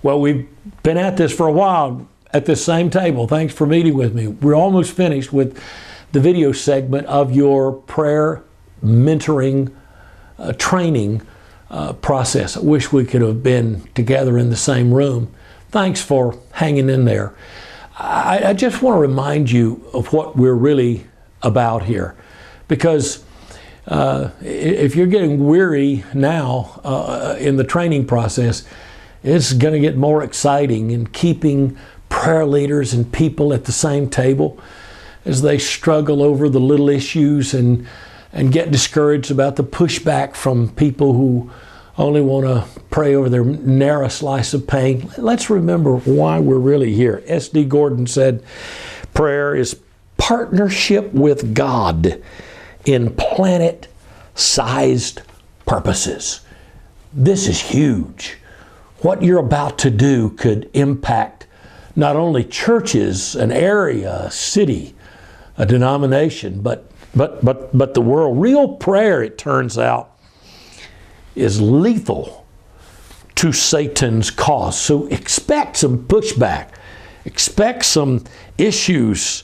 Well, we've been at this for a while at this same table. Thanks for meeting with me. We're almost finished with the video segment of your prayer mentoring training process. I wish we could have been together in the same room. Thanks for hanging in there. I just want to remind you of what we're really about here, because if you're getting weary now in the training process, it's going to get more exciting in keeping prayer leaders and people at the same table as they struggle over the little issues and get discouraged about the pushback from people who only want to pray over their narrow slice of pain. Let's remember why we're really here. S.D. Gordon said, prayer is partnership with God in planet-sized purposes. This is huge. What you're about to do could impact not only churches, an area, a city, a denomination, but the world. Real prayer, it turns out, is lethal to Satan's cause. So expect some pushback. Expect some issues.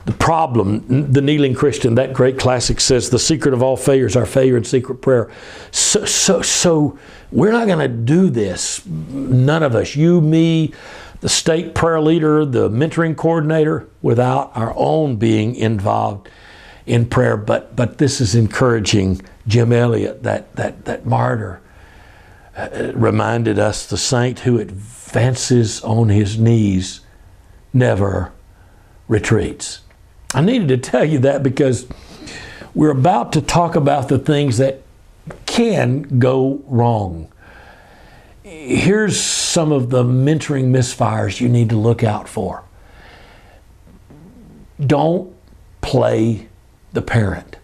The problem, the Kneeling Christian, that great classic says, the secret of all failure is our failure in secret prayer. So we're not going to do this. None of us, you, me, the state prayer leader, the mentoring coordinator, without our own being involved in prayer. But this is encouraging. Jim Elliot, that martyr, reminded us the saint who advances on his knees never retreats. I needed to tell you that because we're about to talk about the things that can go wrong. Here's some of the mentoring misfires you need to look out for. Don't play the parent.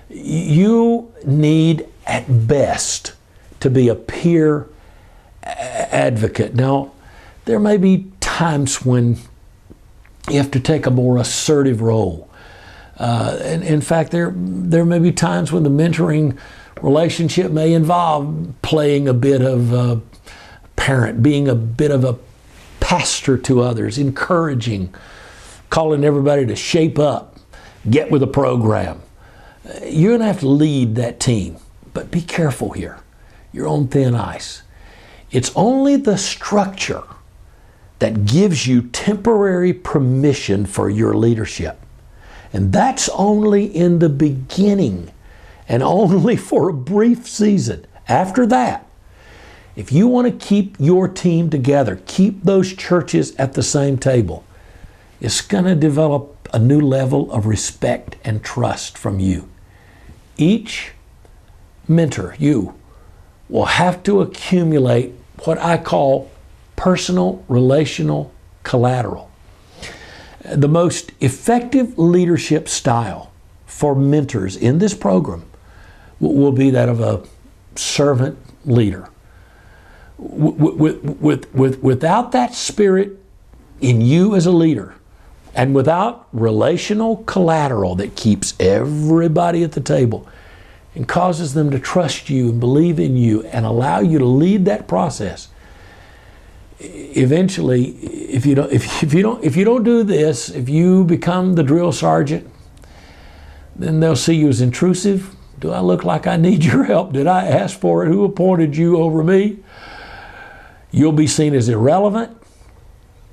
You need at best to be a peer advocate. Now, there may be times when you have to take a more assertive role. And in fact, there may be times when the mentoring relationship may involve playing a bit of a parent, being a bit of a pastor to others, encouraging, calling everybody to shape up, get with the program. You're going to have to lead that team, but be careful here. You're on thin ice. It's only the structure that gives you temporary permission for your leadership. And that's only in the beginning and only for a brief season. After that, if you want to keep your team together, keep those churches at the same table, it's going to develop a new level of respect and trust from you. Each mentor, you, will have to accumulate what I call personal relational collateral. The most effective leadership style for mentors in this program will be that of a servant leader. Without that spirit in you as a leader, and without relational collateral that keeps everybody at the table and causes them to trust you and believe in you and allow you to lead that process, eventually, if you don't do this, if you become the drill sergeant, then they'll see you as intrusive. Do I look like I need your help? Did I ask for it? Who appointed you over me? You'll be seen as irrelevant.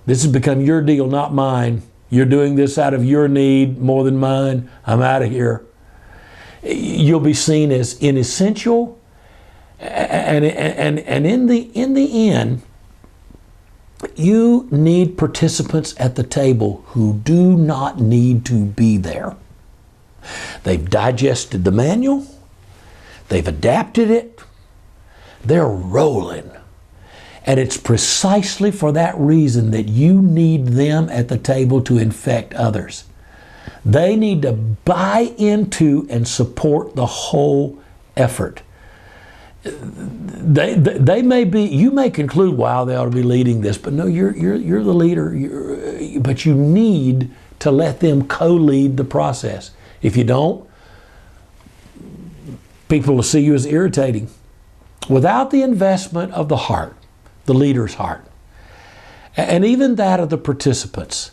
This has become your deal, not mine. You're doing this out of your need more than mine. I'm out of here. You'll be seen as inessential, and in the end, you need participants at the table who do not need to be there. They've digested the manual. They've adapted it. They're rolling. And it's precisely for that reason that you need them at the table to infect others. They need to buy into and support the whole effort. They may be, you may conclude, wow, they ought to be leading this, but no, you're the leader. But you need to let them co-lead the process. If you don't, people will see you as irritating. Without the investment of the heart, the leader's heart, and even that of the participants.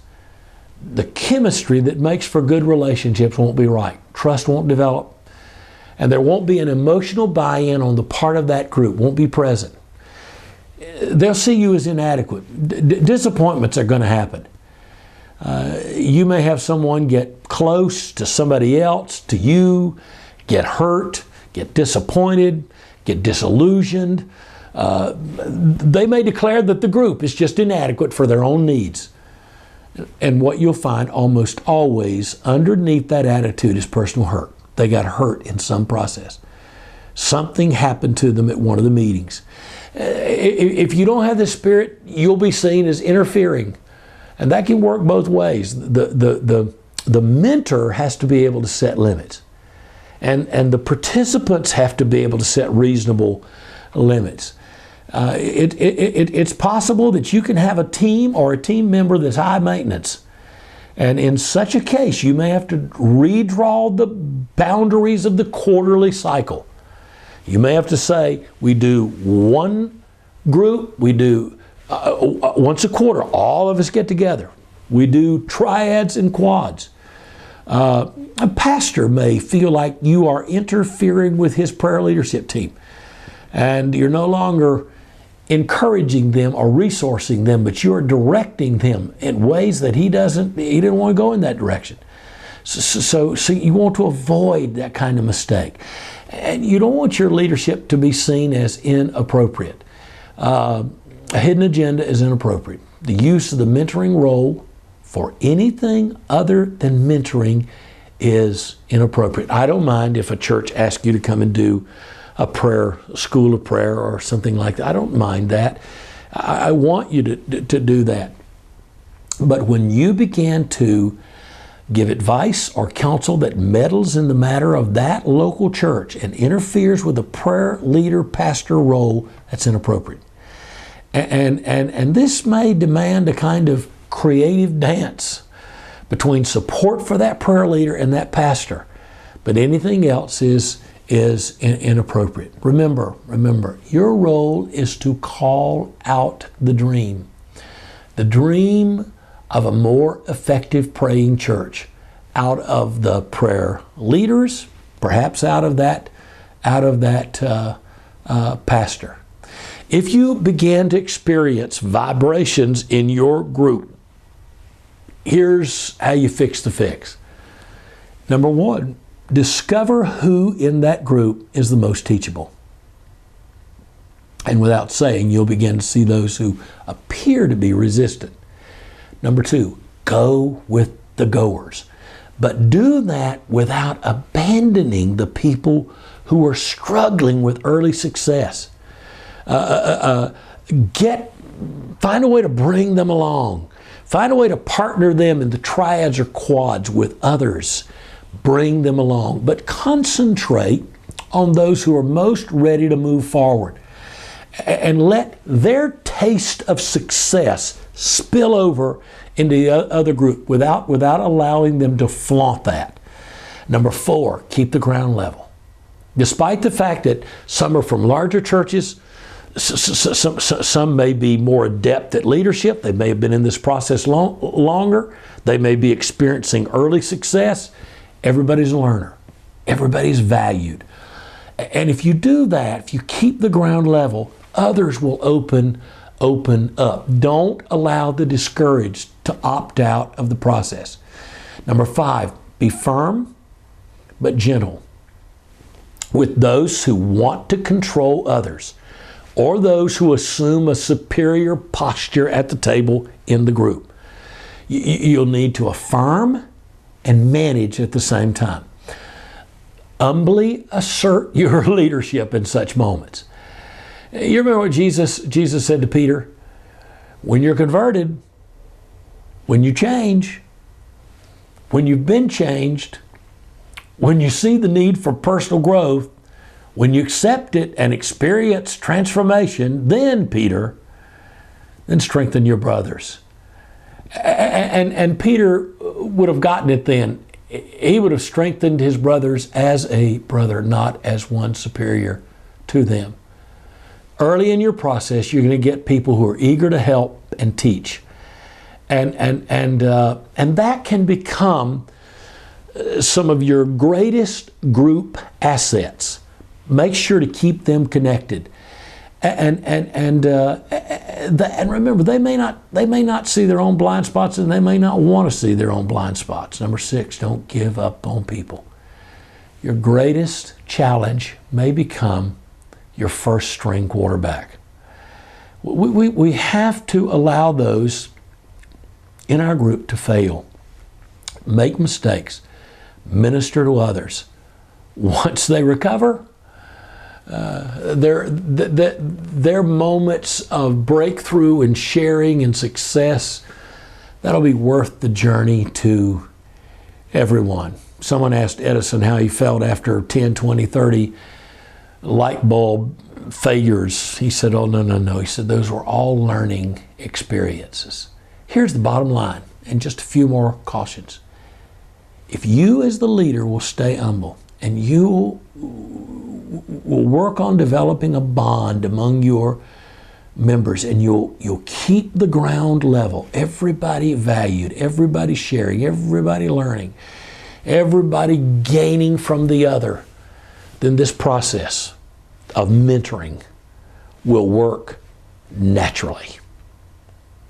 The chemistry that makes for good relationships won't be right. Trust won't develop. And there won't be an emotional buy-in on the part of that group, won't be present. They'll see you as inadequate. Disappointments are going to happen. You may have someone get close to somebody else, to you, get hurt, get disappointed, get disillusioned. They may declare that the group is just inadequate for their own needs. And what you'll find almost always underneath that attitude is personal hurt. They got hurt in some process. Something happened to them at one of the meetings. If you don't have the Spirit, you'll be seen as interfering. And that can work both ways. The mentor has to be able to set limits. And the participants have to be able to set reasonable limits. It's possible that you can have a team or a team member that's high maintenance. And in such a case, you may have to redraw the boundaries of the quarterly cycle. You may have to say, we do one group, we do once a quarter, all of us get together. We do triads and quads. A pastor may feel like you are interfering with his prayer leadership team, and you're no longer encouraging them or resourcing them, but you're directing them in ways that he didn't want to go in that direction. So you want to avoid that kind of mistake. And you don't want your leadership to be seen as inappropriate. A hidden agenda is inappropriate. The use of the mentoring role for anything other than mentoring is inappropriate. I don't mind if a church asks you to come and do a school of prayer or something like that. I don't mind that. I want you to do that. But when you begin to give advice or counsel that meddles in the matter of that local church and interferes with the prayer leader pastor role, that's inappropriate. And this may demand a kind of creative dance between support for that prayer leader and that pastor. But anything else is inappropriate. Remember, your role is to call out the dream of a more effective praying church out of the prayer leaders, perhaps out of that pastor. If you begin to experience vibrations in your group, here's how you fix the fix. Number one, discover who in that group is the most teachable. And without saying, you'll begin to see those who appear to be resistant. Number two, go with the goers. But do that without abandoning the people who are struggling with early success. Find a way to bring them along. Find a way to partner them in the triads or quads with others. Bring them along, but concentrate on those who are most ready to move forward, and let their taste of success spill over into the other group without allowing them to flaunt that. Number four, keep the ground level. Despite the fact that some are from larger churches, some may be more adept at leadership, they may have been in this process longer, they may be experiencing early success. Everybody's a learner. Everybody's valued. And if you do that, if you keep the ground level, others will open up. Don't allow the discouraged to opt out of the process. Number five, be firm but gentle with those who want to control others or those who assume a superior posture at the table in the group. You'll need to affirm and manage at the same time. Humbly assert your leadership in such moments. You remember what Jesus said to Peter? When you're converted, when you change, when you've been changed, when you see the need for personal growth, when you accept it and experience transformation, then Peter, then strengthen your brothers. And Peter would have gotten it then. He would have strengthened his brothers as a brother, not as one superior to them. Early in your process, you're going to get people who are eager to help and teach. And that can become some of your greatest group assets. Make sure to keep them connected. And remember, they may not see their own blind spots, and they may not want to see their own blind spots. Number 6, don't give up on people. Your greatest challenge may become your first string quarterback. We have to allow those in our group to fail, make mistakes, minister to others. Once they recover, their moments of breakthrough and sharing and success, that'll be worth the journey to everyone. Someone asked Edison how he felt after 10, 20, 30 light bulb failures. He said, oh, no. He said, those were all learning experiences. Here's the bottom line, and just a few more cautions. If you as the leader will stay humble, and you will work on developing a bond among your members, and you'll keep the ground level, everybody valued, everybody sharing, everybody learning, everybody gaining from the other, then this process of mentoring will work naturally.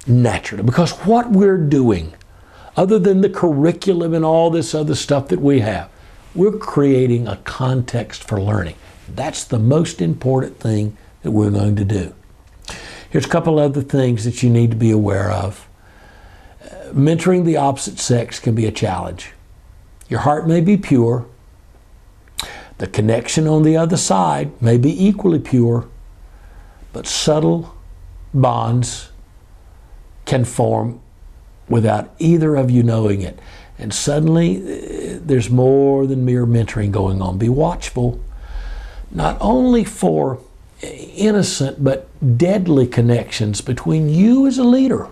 Because what we're doing, other than the curriculum and all this other stuff that we have, we're creating a context for learning. That's the most important thing that we're going to do. Here's a couple other things that you need to be aware of. Mentoring the opposite sex can be a challenge. Your heart may be pure. The connection on the other side may be equally pure, but subtle bonds can form without either of you knowing it. And suddenly, there's more than mere mentoring going on. Be watchful, not only for innocent but deadly connections between you as a leader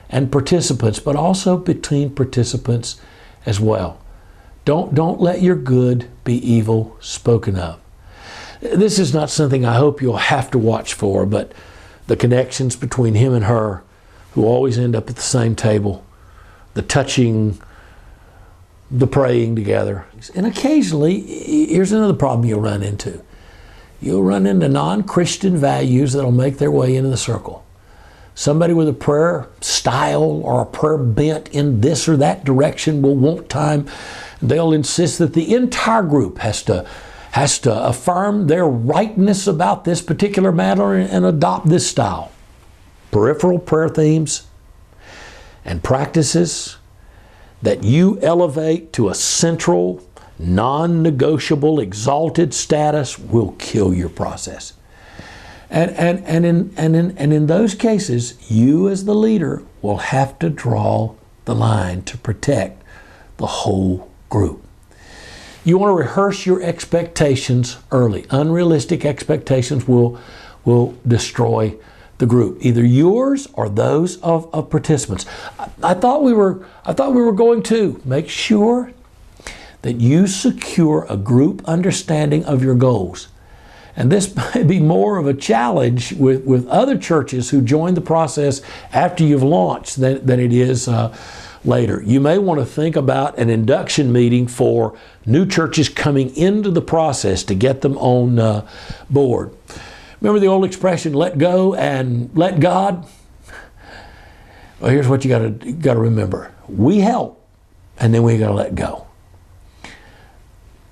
and participants, but also between participants as well. Don't let your good be evil spoken of. This is not something I hope you'll have to watch for, but the connections between him and her, who always end up at the same table, the touching, the praying together. And occasionally, here's another problem you'll run into. You'll run into non-Christian values that'll make their way into the circle. Somebody with a prayer style or a prayer bent in this or that direction will want time. They'll insist that the entire group has to affirm their rightness about this particular matter and adopt this style. Peripheral prayer themes and practices that you elevate to a central, non-negotiable, exalted status will kill your process. And in those cases, you as the leader will have to draw the line to protect the whole group. You want to rehearse your expectations early. Unrealistic expectations will destroy the group, either yours or those of participants. I thought we were going to make sure that you secure a group understanding of your goals. And this may be more of a challenge with other churches who join the process after you've launched than it is later. You may want to think about an induction meeting for new churches coming into the process to get them on board. Remember the old expression, let go and let God? Well, here's what you got to remember. We help, and then we got to let go.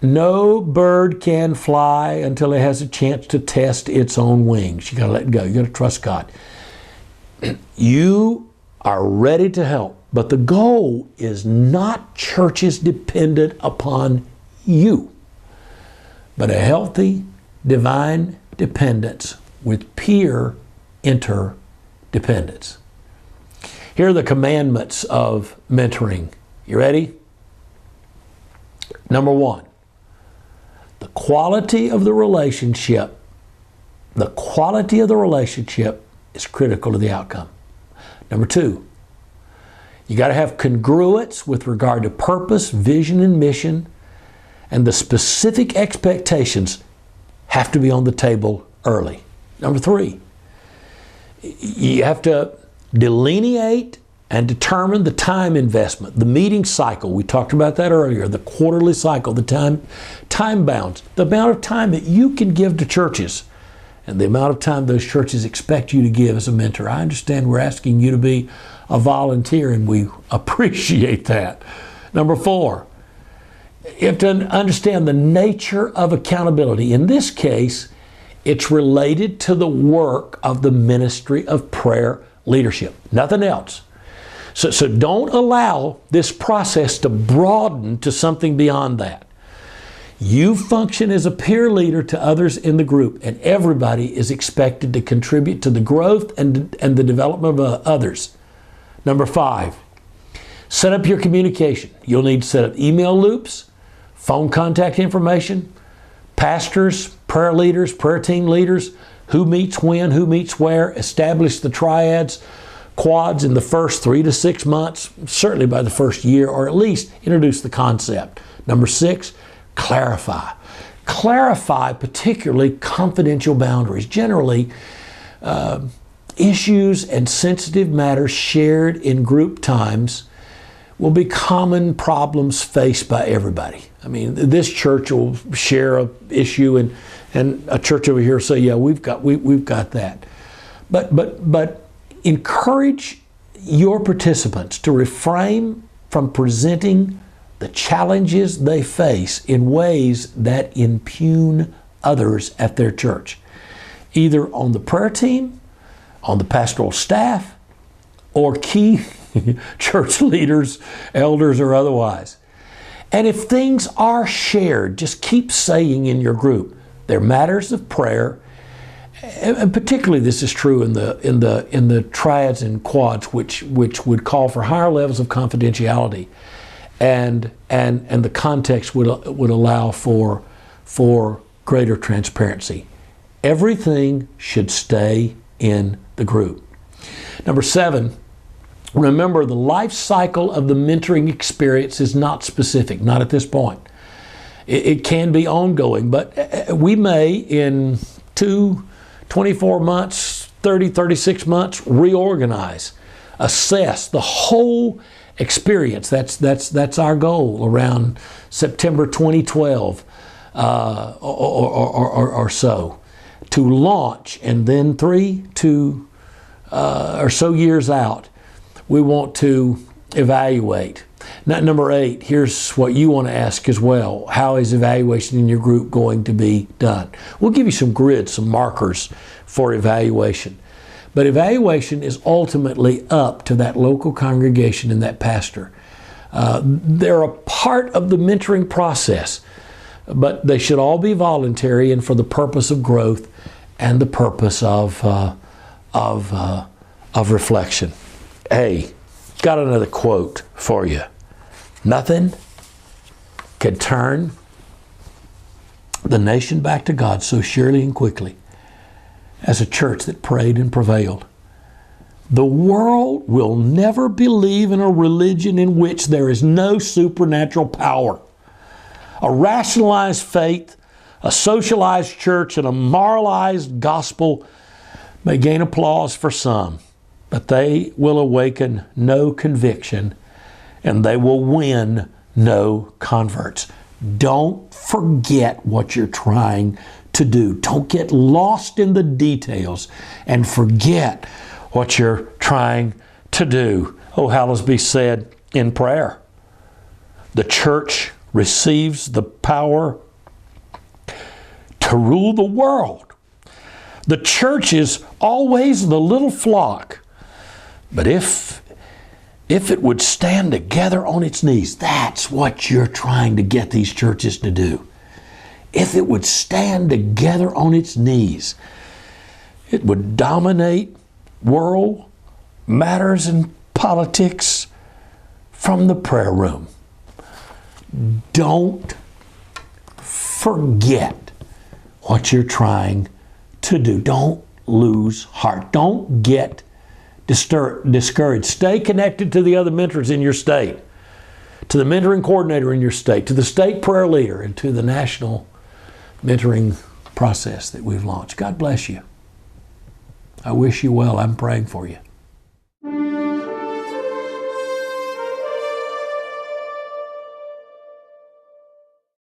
No bird can fly until it has a chance to test its own wings. You got to let go. You got to trust God. You are ready to help, but the goal is not churches dependent upon you, but a healthy, divine dependence with peer interdependence. Here are the commandments of mentoring. You ready? Number 1. The quality of the relationship is critical to the outcome. Number 2, you got to have congruence with regard to purpose, vision, and mission, and the specific expectations have to be on the table early. Number 3, you have to delineate and determine the time investment, the meeting cycle. We talked about that earlier, the quarterly cycle, the time bounds, the amount of time that you can give to churches, and the amount of time those churches expect you to give as a mentor. I understand we're asking you to be a volunteer, and we appreciate that. Number 4, you have to understand the nature of accountability. In this case, it's related to the work of the ministry of prayer leadership, nothing else. So don't allow this process to broaden to something beyond that. You function as a peer leader to others in the group, and everybody is expected to contribute to the growth and the development of others. Number 5, set up your communication. You'll need to set up email loops, phone contact information, pastors, prayer leaders, prayer team leaders, who meets when, who meets where, establish the triads, quads in the first 3 to 6 months, certainly by the first year, or at least introduce the concept. Number 6, clarify. Clarify particularly confidential boundaries. Generally, issues and sensitive matters shared in group times will be common problems faced by everybody. I mean, this church will share an issue, and a church over here will say, yeah, we've got that. But encourage your participants to refrain from presenting the challenges they face in ways that impugn others at their church, either on the prayer team, on the pastoral staff, or key church leaders, elders, or otherwise. And if things are shared, just keep saying in your group, they're matters of prayer. And particularly this is true in the triads and quads, which would call for higher levels of confidentiality, and the context would allow for greater transparency. Everything should stay in the group. Number 7, remember the life cycle of the mentoring experience is not specific, not at this point. It can be ongoing, but we may in 24 months, 30, 36 months, reorganize, assess the whole experience. That's our goal around September 2012 or so, to launch, and then 3 to or so years out, we want to evaluate. Now, number 8, here's what you want to ask as well. How is evaluation in your group going to be done? We'll give you some grids, some markers for evaluation. But evaluation is ultimately up to that local congregation and that pastor. They're a part of the mentoring process, but they should all be voluntary and for the purpose of growth and the purpose of reflection. Hey, got another quote for you. Nothing can turn the nation back to God so surely and quickly as a church that prayed and prevailed. The world will never believe in a religion in which there is no supernatural power. A rationalized faith, a socialized church, and a moralized gospel may gain applause for some, but they will awaken no conviction, and they will win no converts. Don't forget what you're trying to do. Don't get lost in the details and forget what you're trying to do. Oh, Hallowsby said in prayer, the church receives the power to rule the world. The church is always the little flock. But if it would stand together on its knees, that's what you're trying to get these churches to do. If it would stand together on its knees, it would dominate world matters and politics from the prayer room. Don't forget what you're trying to do. Don't lose heart. Don't get discouraged. Stay connected to the other mentors in your state, to the mentoring coordinator in your state, to the state prayer leader, and to the national mentoring process that we've launched. God bless you. I wish you well. I'm praying for you.